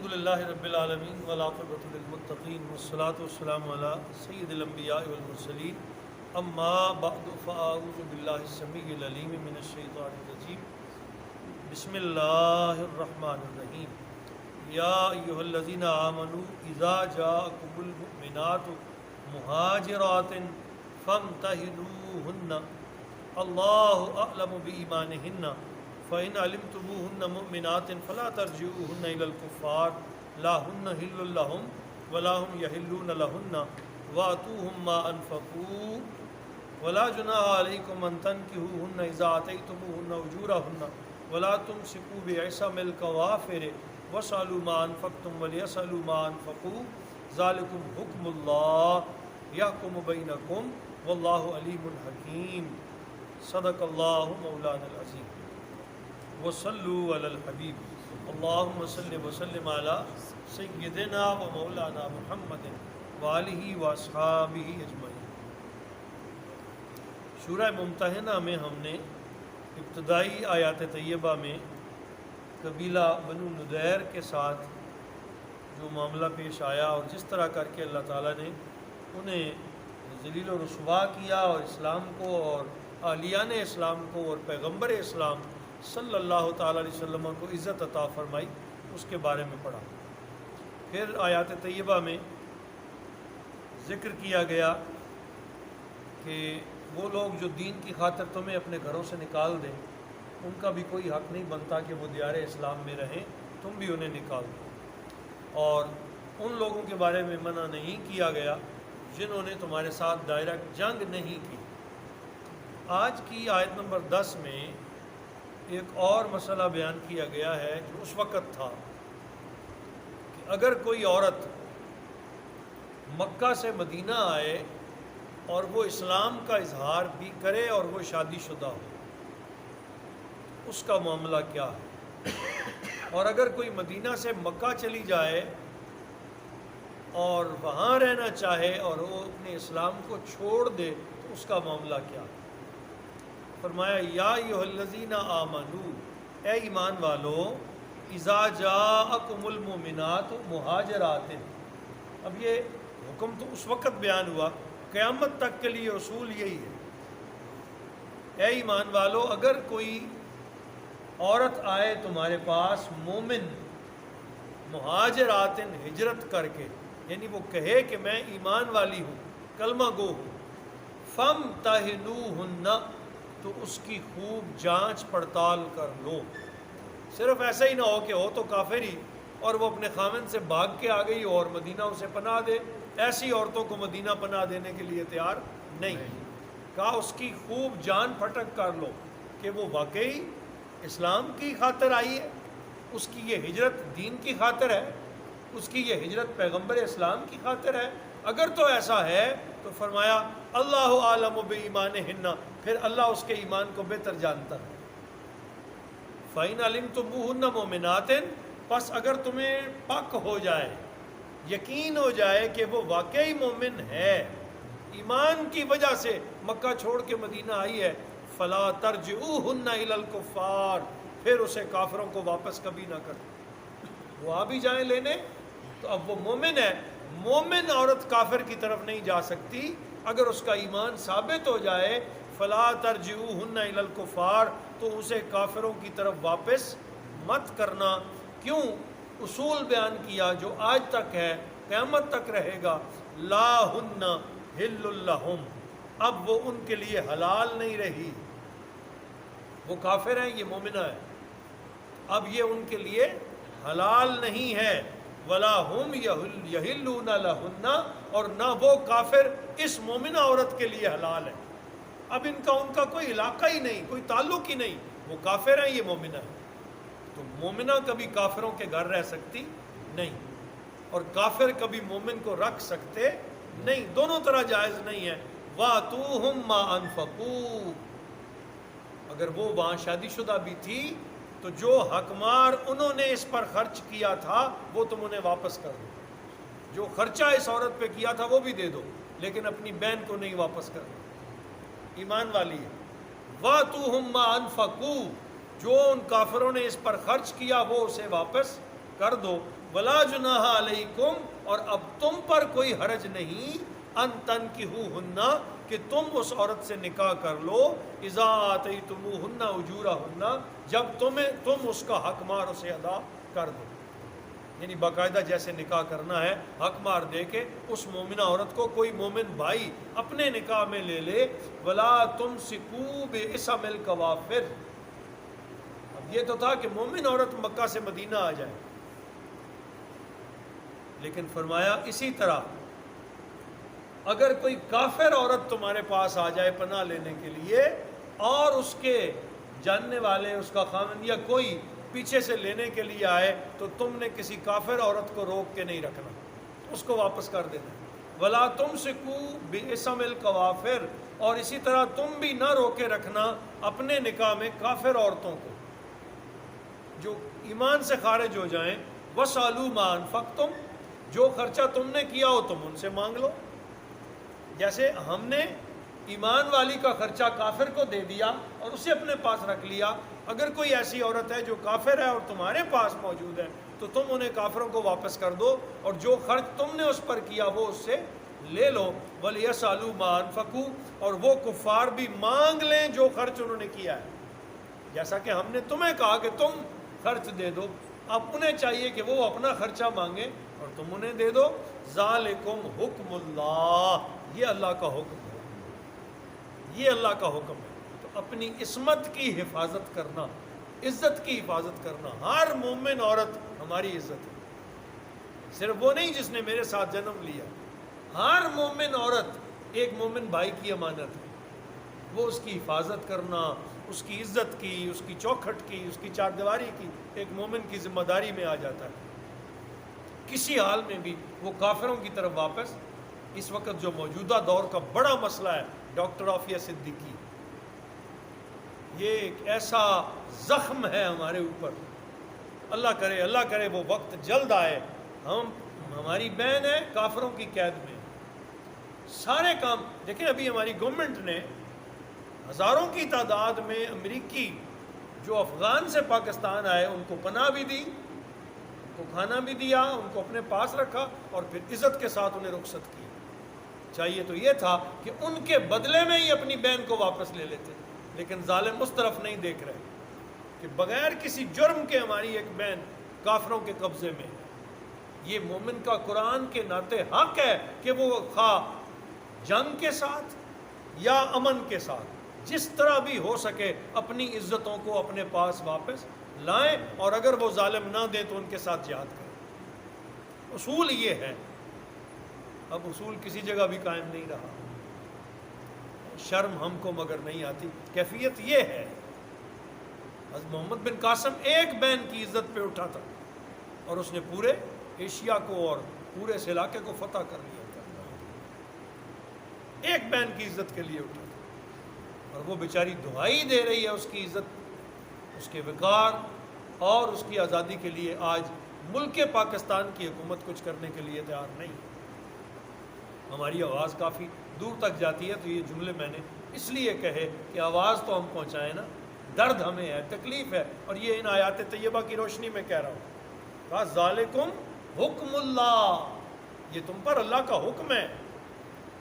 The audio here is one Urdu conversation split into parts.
الحمدللہ رب العالمین والعاقبۃ للمتقین والصلاة والسلام علی سید الانبیاء والمرسلین اما بعد فاعوذ باللہ السمیع العلیم من الشیطان الرجیم بسم اللہ الرحمن الرحیم یا ایہا الذین آمنوا اذا جاءکم المؤمنات مہاجرات فامتحنوہن اللہ اعلم بایمانہن فَإِنْ عَلِمْتُمُوهُنَّ مُؤْمِنَاتٍ فَلَا تَرْجِعُوهُنَّ إِلَى الْكُفَّارِ لَا هُنَّ حِلٌّ لَهُمْ وَلَا هُمْ يَحِلُّونَ لَهُنَّ وَآتُوهُمْ مَا أَنْفَقُوا وَلَا جُنَاحَ عَلَيْكُمْ أَنْ تَنكِحُوهُنَّ إِذَا آتَيْتُمُوهُنَّ أُجُورَهُنَّ وَلَا تُمْسِكُوا بِعِصَمِ الْكَوَافِرِ وَاسْأَلُوا مَا أَنْفَقْتُمْ وَلْيَسْأَلُوا مَا أَنْفَقُوا ذَلِكُمْ حُكْمُ اللَّهِ يَحْكُمُ بَيْنَكُمْ وَاللَّهُ عَلِيمٌ حَكِيمٌ صدق اللہ مولانا العظیم وصلوا علی الحبیب اللہم صلی وسلم علی سیدنا و مولانا محمد وآلہ واصحابہ اجمعین۔ سورہ ممتحنہ میں ہم نے ابتدائی آیات طیبہ میں قبیلہ بنو نذیر کے ساتھ جو معاملہ پیش آیا اور جس طرح کر کے اللہ تعالیٰ نے انہیں ذلیل و رسوا کیا اور اسلام کو اور اہلیان اسلام کو اور پیغمبر اسلام صلی اللہ تعالیٰ علیہ وسلم کو عزت عطا فرمائی، اس کے بارے میں پڑھا۔ پھر آیات طیبہ میں ذکر کیا گیا کہ وہ لوگ جو دین کی خاطر تمہیں اپنے گھروں سے نکال دیں ان کا بھی کوئی حق نہیں بنتا کہ وہ دیار اسلام میں رہیں، تم بھی انہیں نکال دو۔ اور ان لوگوں کے بارے میں منع نہیں کیا گیا جنہوں نے تمہارے ساتھ ڈائریکٹ جنگ نہیں کی۔ آج کی آیت نمبر 10 میں ایک اور مسئلہ بیان کیا گیا ہے جو اس وقت تھا کہ اگر کوئی عورت مکہ سے مدینہ آئے اور وہ اسلام کا اظہار بھی کرے اور وہ شادی شدہ ہو، اس کا معاملہ کیا ہے؟ اور اگر کوئی مدینہ سے مکہ چلی جائے اور وہاں رہنا چاہے اور وہ اپنے اسلام کو چھوڑ دے تو اس کا معاملہ کیا ہے؟ فرمایا یا ایھا الذین آمنو، اے ایمان والو، اذا جاءکم المؤمنات مہاجرات۔ اب یہ حکم تو اس وقت بیان ہوا، قیامت تک کے لیے اصول یہی ہے۔ اے ایمان والو، اگر کوئی عورت آئے تمہارے پاس مومن مہاجرات، ہجرت کر کے، یعنی وہ کہے کہ میں ایمان والی ہوں، کلمہ گو ہوں، فامتحنوہن، تو اس کی خوب جانچ پڑتال کر لو۔ صرف ایسا ہی نہ ہو کہ ہو تو کافر ہی اور وہ اپنے خامن سے بھاگ کے آ گئی اور مدینہ اسے پناہ دے، ایسی عورتوں کو مدینہ پناہ دینے کے لیے تیار نہیں۔ کہا اس کی خوب جان پھٹک کر لو کہ وہ واقعی اسلام کی خاطر آئی ہے، اس کی یہ ہجرت دین کی خاطر ہے، اس کی یہ ہجرت پیغمبر اسلام کی خاطر ہے۔ اگر تو ایسا ہے تو فرمایا اللہ عالم بایمانہن، پھر اللہ اس کے ایمان کو بہتر جانتا ہے۔ فَإِنْ عَلِمْتُمُوهُنَّ مُؤْمِنَاتٍ، پس اگر تمہیں پک ہو جائے، یقین ہو جائے کہ وہ واقعی مومن ہے، ایمان کی وجہ سے مکہ چھوڑ کے مدینہ آئی ہے، فَلَا تَرْجِعُوهُنَّ إِلَى الْكُفَّارِ، پھر اسے کافروں کو واپس کبھی نہ کرو۔ وہ آ بھی جائیں لینے تو اب وہ مومن ہے، مومن عورت کافر کی طرف نہیں جا سکتی۔ اگر اس کا ایمان ثابت ہو جائے فلا ترجعوہن الی الکفار، تو اسے کافروں کی طرف واپس مت کرنا۔ کیوں؟ اصول بیان کیا جو آج تک ہے، قیامت تک رہے گا، لا ہن حل لہم، اب وہ ان کے لیے حلال نہیں رہی۔ وہ کافر ہیں، یہ مومنہ ہے، اب یہ ان کے لیے حلال نہیں ہے۔ ولا ہم یحلون لہن، اور نہ وہ کافر اس مومنہ عورت کے لیے حلال ہے۔ اب ان کا کوئی علاقہ ہی نہیں، کوئی تعلق ہی نہیں، وہ کافر ہیں، یہ مومنہ ہے۔ تو مومنہ کبھی کافروں کے گھر رہ سکتی نہیں، اور کافر کبھی مومن کو رکھ سکتے نہیں، دونوں طرح جائز نہیں ہے۔ وَآتُوهُمْ مَا أَنْفَقُوا، اگر وہ وہاں شادی شدہ بھی تھی تو جو حقمار انہوں نے اس پر خرچ کیا تھا وہ تم انہیں واپس کر دو۔ جو خرچہ اس عورت پہ کیا تھا وہ بھی دے دو، لیکن اپنی بہن کو نہیں واپس کر دو، ایمان والی ہے۔ وَآتُوهُمْ مَا أَنْفَقُوا، جو ان کافروں نے اس پر خرچ کیا وہ اسے واپس کر دو. ولا جناح علیکم، اور اب تم پر کوئی حرج نہیں، ان تنکحوہن، کہ تم اس عورت سے نکاح کر لو، اذا آتیتموہن اجورہن، جب تم اس کا حق مہر اسے ادا کر دو. یعنی باقاعدہ جیسے نکاح کرنا ہے حق مہر دے کے اس مومنہ عورت کو کوئی مومن بھائی اپنے نکاح میں لے لے. ولا تمسکوا بعصم الکوافر. اب یہ تو تھا کہ مومن عورت مکہ سے مدینہ آ جائے، لیکن فرمایا اسی طرح اگر کوئی کافر عورت تمہارے پاس آ جائے پناہ لینے کے لیے، اور اس کے جاننے والے، اس کا خاوند یا کوئی پیچھے سے لینے کے لیے آئے، تو تم نے کسی کافر عورت کو روک کے نہیں رکھنا، اس کو واپس کر دینا. ولا تمسکوا بعصم الکوافر، اور اسی طرح تم بھی نہ روکے رکھنا اپنے نکاح میں کافر عورتوں کو جو ایمان سے خارج ہو جائیں. وَاسْأَلُوا مَا أَنفَقْتُمْ، جو خرچہ تم نے کیا ہو تم ان سے مانگ لو. جیسے ہم نے ایمان والی کا خرچہ کافر کو دے دیا اور اسے اپنے پاس رکھ لیا، اگر کوئی ایسی عورت ہے جو کافر ہے اور تمہارے پاس موجود ہے تو تم انہیں کافروں کو واپس کر دو، اور جو خرچ تم نے اس پر کیا وہ اس سے لے لو. وَلْيَسْأَلُوا مَا أَنفَقُوا، اور وہ کفار بھی مانگ لیں جو خرچ انہوں نے کیا ہے. جیسا کہ ہم نے تمہیں کہا کہ تم خرچ دے دو، اب انہیں چاہیے کہ وہ اپنا خرچہ مانگیں اور تم انہیں دے دو. ذالکم حکم اللہ، یہ اللہ کا حکم ہے، یہ اللہ کا حکم ہے. تو اپنی عصمت کی حفاظت کرنا، عزت کی حفاظت کرنا. ہر مومن عورت ہماری عزت ہے، صرف وہ نہیں جس نے میرے ساتھ جنم لیا. ہر مومن عورت ایک مومن بھائی کی امانت ہے، وہ اس کی حفاظت کرنا، اس کی عزت کی، اس کی چوکھٹ کی، اس کی چار دیواری کی ایک مومن کی ذمہ داری میں آ جاتا ہے. کسی حال میں بھی وہ کافروں کی طرف واپس. اس وقت جو موجودہ دور کا بڑا مسئلہ ہے ڈاکٹر عافیہ صدیقی، یہ ایک ایسا زخم ہے ہمارے اوپر. اللہ کرے وہ وقت جلد آئے. ہماری بہن ہے کافروں کی قید میں، سارے کام دیکھیں. ابھی ہماری گورنمنٹ نے ہزاروں کی تعداد میں امریکی جو افغان سے پاکستان آئے ان کو پناہ بھی دی، ان کو کھانا بھی دیا، ان کو اپنے پاس رکھا اور پھر عزت کے ساتھ انہیں رخصت کی. چاہیے تو یہ تھا کہ ان کے بدلے میں ہی اپنی بہن کو واپس لے لیتے، لیکن ظالم اس طرف نہیں دیکھ رہے کہ بغیر کسی جرم کے ہماری ایک بہن کافروں کے قبضے میں. یہ مومن کا قرآن کے ناطے حق ہے کہ وہ خواہ جنگ کے ساتھ یا امن کے ساتھ جس طرح بھی ہو سکے اپنی عزتوں کو اپنے پاس واپس لائیں، اور اگر وہ ظالم نہ دیں تو ان کے ساتھ جہاد کریں. اصول یہ ہے. اب اصول کسی جگہ بھی قائم نہیں رہا. شرم ہم کو مگر نہیں آتی. کیفیت یہ ہے، حضرت محمد بن قاسم ایک بین کی عزت پہ اٹھا تھا اور اس نے پورے ایشیا کو اور پورے اس علاقے کو فتح کر لیا تھا. ایک بین کی عزت کے لیے اٹھا تھا، اور وہ بیچاری دعائی دے رہی ہے اس کی عزت، اس کے وقار اور اس کی آزادی کے لیے. آج ملک پاکستان کی حکومت کچھ کرنے کے لیے تیار نہیں. ہماری آواز کافی دور تک جاتی ہے، تو یہ جملے میں نے اس لیے کہے کہ آواز تو ہم پہنچائیں نا. درد ہمیں ہے، تکلیف ہے، اور یہ ان آیات طیبہ کی روشنی میں کہہ رہا ہوں. کہا ذالکم حکم اللہ، یہ تم پر اللہ کا حکم ہے.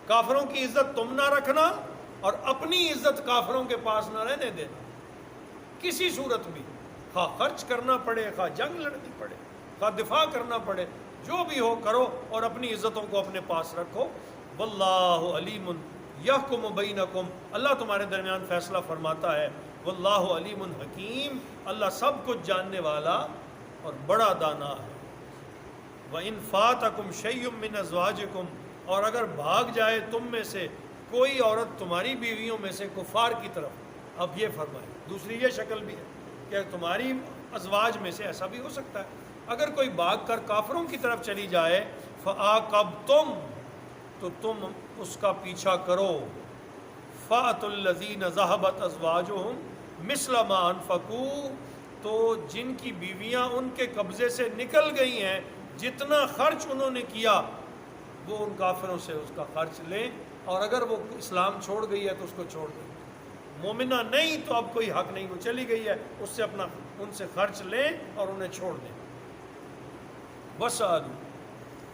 کافروں کی عزت تم نہ رکھنا اور اپنی عزت کافروں کے پاس نہ رہنے دینا کسی صورت بھی. خواہ خرچ کرنا پڑے، خواہ جنگ لڑنی پڑے، خواہ دفاع کرنا پڑے، جو بھی ہو کرو اور اپنی عزتوں کو اپنے پاس رکھو. واللہ علیم یحکم بینکم، اللہ تمہارے درمیان فیصلہ فرماتا ہے. واللہ علیم حکیم، اللہ سب کچھ جاننے والا اور بڑا دانا ہے. وَإِن فَاتَكُمْ شَيْءٌ مِّنْ أَزْوَاجِكُمْ، اور اگر بھاگ جائے تم میں سے کوئی عورت تمہاری بیویوں میں سے کفار کی طرف. اب یہ فرمائے دوسری یہ شکل بھی ہے کہ تمہاری ازواج میں سے ایسا بھی ہو سکتا ہے اگر کوئی بھاگ کر کافروں کی طرف چلی جائے. فَعَاقَبْتُمْ، تو تم اس کا پیچھا کرو. فَأْتُوا الَّذِينَ ذَهَبَتْ أَزْوَاجُهُمْ مِثْلَ مَا أَنفَقُوا، تو جن کی بیویاں ان کے قبضے سے نکل گئی ہیں جتنا خرچ انہوں نے کیا وہ ان کافروں سے اس کا خرچ لیں، اور اگر وہ اسلام چھوڑ گئی ہے تو اس کو چھوڑ دیں. مومنہ نہیں تو اب کوئی حق نہیں، وہ چلی گئی ہے، اس سے اپنا ان سے خرچ لیں اور انہیں چھوڑ دیں. وسألوا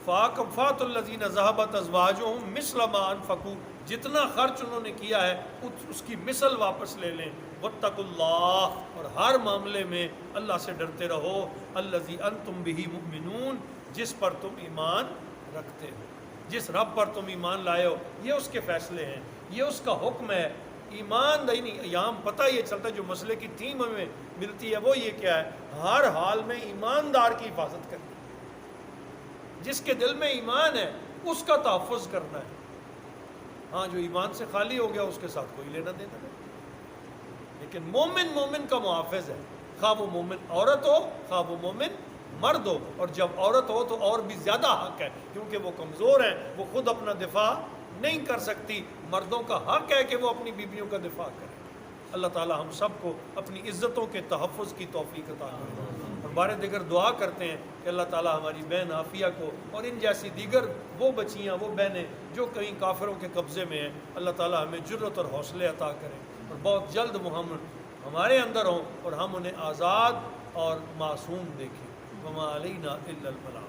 فَأَكْفَاتُ الَّذِينَ ذَهَبَتْ أَزْوَاجُهُمْ مِثْلَ مَا أَنفَقُوا، جتنا خرچ انہوں نے کیا ہے اس کی مثل واپس لے لیں. وَاتَّقُوا اللَّهَ، اور ہر معاملے میں اللہ سے ڈرتے رہو. الَّذِي أَنْتُمْ بِهِ مُؤْمِنُونَ، جس پر تم ایمان رکھتے ہو، جس رب پر تم ایمان لائے ہو. یہ اس کے فیصلے ہیں، یہ اس کا حکم ہے. ایمان دینی یہاں پتہ یہ چلتا ہے جو مسئلے کی تھیم ہمیں ملتی ہے وہ یہ کیا ہے، ہر حال میں ایماندار کی حفاظت کرنی. جس کے دل میں ایمان ہے اس کا تحفظ کرنا ہے. ہاں جو ایمان سے خالی ہو گیا اس کے ساتھ کوئی لینا دینا نہیں. لیکن مومن کا محافظ ہے، خواہ وہ مومن عورت ہو خواہ وہ مومن مرد ہو. اور جب عورت ہو تو اور بھی زیادہ حق ہے کیونکہ وہ کمزور ہیں، وہ خود اپنا دفاع نہیں کر سکتی. مردوں کا حق ہے کہ وہ اپنی بیویوں کا دفاع کریں. اللہ تعالی ہم سب کو اپنی عزتوں کے تحفظ کی توفیق عطا کرے. اور بار دیگر دعا کرتے ہیں کہ اللہ تعالی ہماری بہن عافیہ کو اور ان جیسی دیگر وہ بچیاں وہ بہنیں جو کہیں کافروں کے قبضے میں ہیں، اللہ تعالی ہمیں جرت اور حوصلے عطا کریں اور بہت جلد محمد ہمارے اندر ہوں اور ہم انہیں آزاد اور معصوم دیکھیں. وما علینا الا البلاغ.